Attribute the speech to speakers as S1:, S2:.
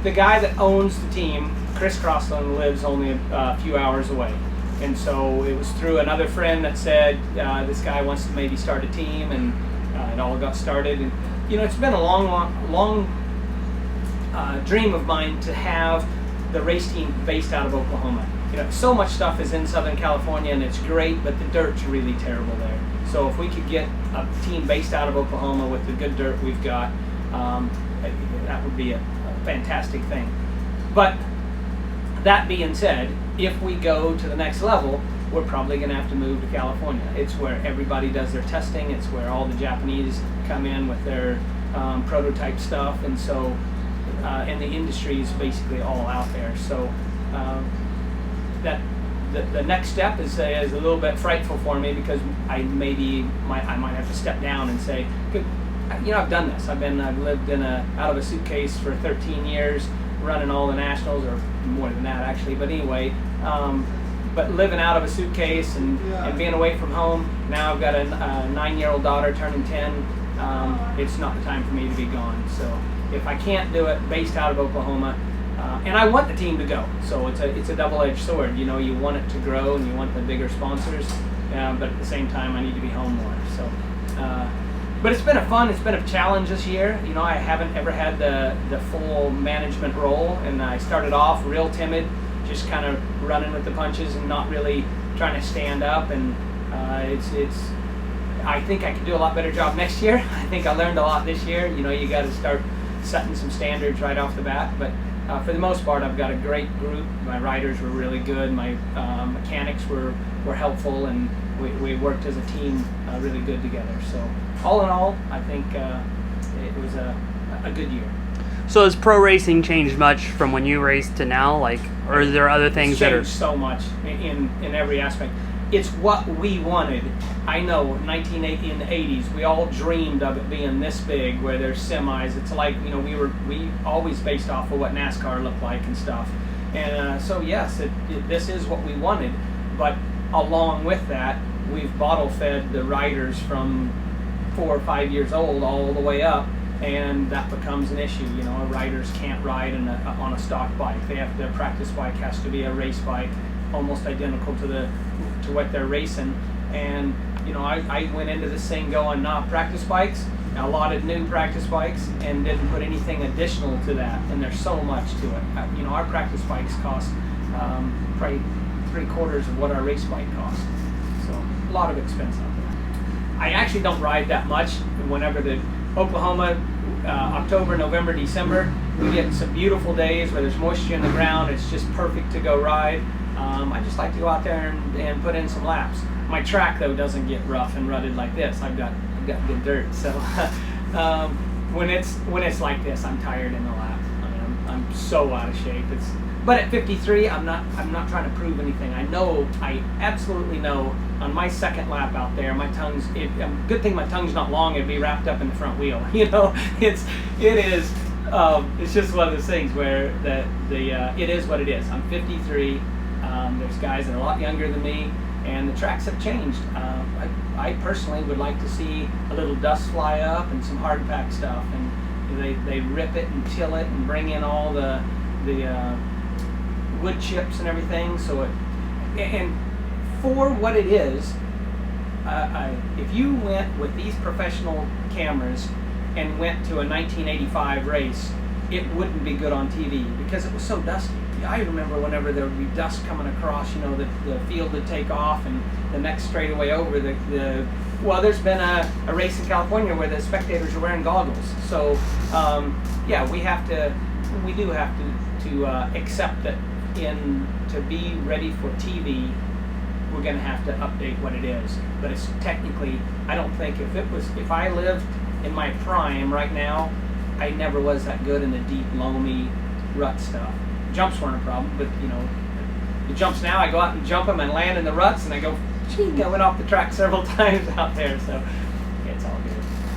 S1: the guy that owns the team, Chris Crossland, lives only a few hours away. And so it was through another friend that said, this guy wants to maybe start a team, and it all got started. And it's been a long dream of mine to have the race team based out of Oklahoma. So much stuff is in Southern California and it's great, but the dirt's really terrible there. So if we could get a team based out of Oklahoma with the good dirt we've got, that would be a fantastic thing. But that being said, if we go to the next level, we're probably going to have to move to California. It's where everybody does their testing. It's where all the Japanese come in with their prototype stuff, and so and the industry is basically all out there. So that the next step is a little bit frightful for me, because I might have to step down and say, I've done this. I've lived out of a suitcase for 13 years, running all the nationals, or more than that actually. But anyway, but living out of a suitcase and being away from home. Now I've got a 9-year-old daughter turning 10. It's not the time for me to be gone. So if I can't do it based out of Oklahoma, and I want the team to go, so it's a double-edged sword. You want it to grow and you want the bigger sponsors, but at the same time I need to be home more. So, but it's been a challenge this year. I haven't ever had the full management role, and I started off real timid, just kind of running with the punches and not really trying to stand up. And I think I can do a lot better job next year. I think I learned a lot this year. You got to start setting some standards right off the bat. But for the most part, I've got a great group. My riders were really good. My mechanics were helpful, and we worked as a team really good together. So all in all, I think it was a good year.
S2: So has pro racing changed much from when you raced to now? Or are there other things that are
S1: so much in every aspect? It's what we wanted. I know in the 80s we all dreamed of it being this big, where there's semis. It's like we always based off of what NASCAR looked like and stuff. And so yes, this is what we wanted. But along with that, we've bottle fed the riders from 4 or 5 years old all the way up. And that becomes an issue. Riders can't ride on a stock bike. Their practice bike has to be a race bike, almost identical to what they're racing. And I went into this thing going, practice bikes, a lot of new practice bikes, and didn't put anything additional to that. And there's so much to it. Our practice bikes cost probably 3/4 of what our race bike costs. So a lot of expense out there. I actually don't ride that much. Whenever the Oklahoma, October, November, December, we get some beautiful days where there's moisture in the ground. It's just perfect to go ride. I just like to go out there and put in some laps. My track, though, doesn't get rough and rutted like this. I've got good dirt. So when it's like this, I'm tired in the lap. I'm so out of shape. But at 53, I'm not trying to prove anything. I absolutely know. On my second lap out there, my tongue's. Good thing my tongue's not long. It'd be wrapped up in the front wheel. It is. It's just one of those things where it is what it is. I'm 53. There's guys that are a lot younger than me, and the tracks have changed. I personally would like to see a little dust fly up and some hard pack stuff, and they rip it and till it and bring in all the wood chips and everything. So and for what it is, if you went with these professional cameras and went to a 1985 race, it wouldn't be good on TV because it was so dusty. I remember whenever there would be dust coming across, the field would take off, and the next straightaway over well, there's been a race in California where the spectators are wearing goggles. So we do have to accept that to be ready for TV, we're going to have to update what it is. But it's technically, I don't think if I lived in my prime right now, I never was that good in the deep, loamy rut stuff. Jumps weren't a problem, but the jumps now, I go out and jump them and land in the ruts, and I go, gee, I went off the track several times out there. So